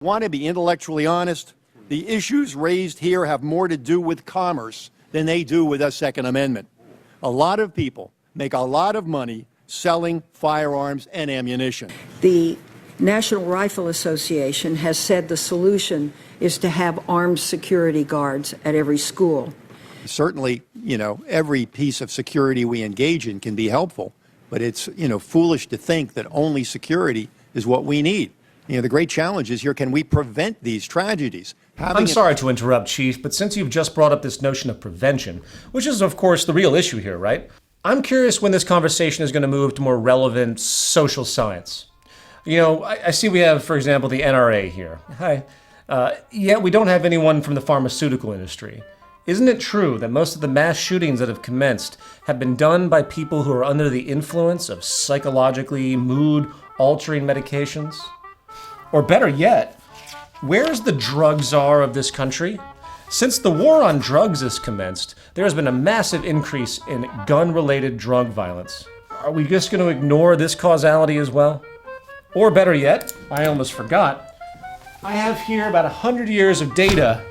Want to be intellectually honest? The issues raised here have more to do with commerce than they do with the Second Amendment. A lot of people make a lot of money selling firearms and ammunition. The National Rifle Association has said the solution is to have armed security guards at every school. Certainly, every piece of security we engage in can be helpful, but it's, foolish to think that only security is what we need. The great challenge is here, can we prevent these tragedies? I'm sorry to interrupt, Chief, but since you've just brought up this notion of prevention, which is, of course, the real issue here, right? I'm curious when this conversation is going to move to more relevant social science. I see we have, for example, the NRA here. Hi. Yet we don't have anyone from the pharmaceutical industry. Isn't it true that most of the mass shootings that have commenced have been done by people who are under the influence of psychologically mood-altering medications? Or better yet, where's the drug czar of this country? Since the war on drugs has commenced, there has been a massive increase in gun-related drug violence. Are we just going to ignore this causality as well? Or better yet, I almost forgot, I have here about 100 years of data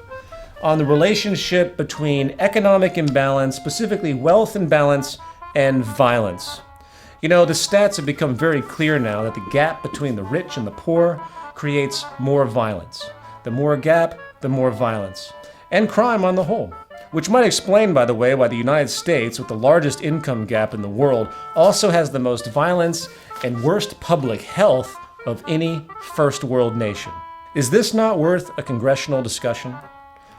on the relationship between economic imbalance, specifically wealth imbalance, and violence. The stats have become very clear now that the gap between the rich and the poor creates more violence. The more gap, the more violence. And crime on the whole. Which might explain, by the way, why the United States, with the largest income gap in the world, also has the most violence and worst public health of any first world nation. Is this not worth a congressional discussion?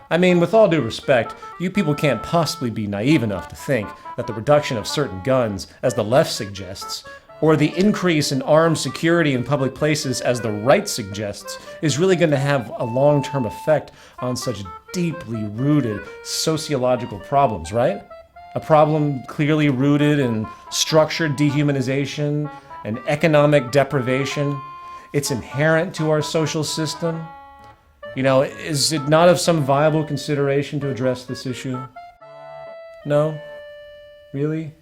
I mean, with all due respect, you people can't possibly be naive enough to think that the reduction of certain guns, as the left suggests, or the increase in armed security in public places, as the right suggests, is really going to have a long-term effect on such deeply rooted sociological problems, right? A problem clearly rooted in structured dehumanization and economic deprivation. It's inherent to our social system. Is it not of some viable consideration to address this issue? No? Really?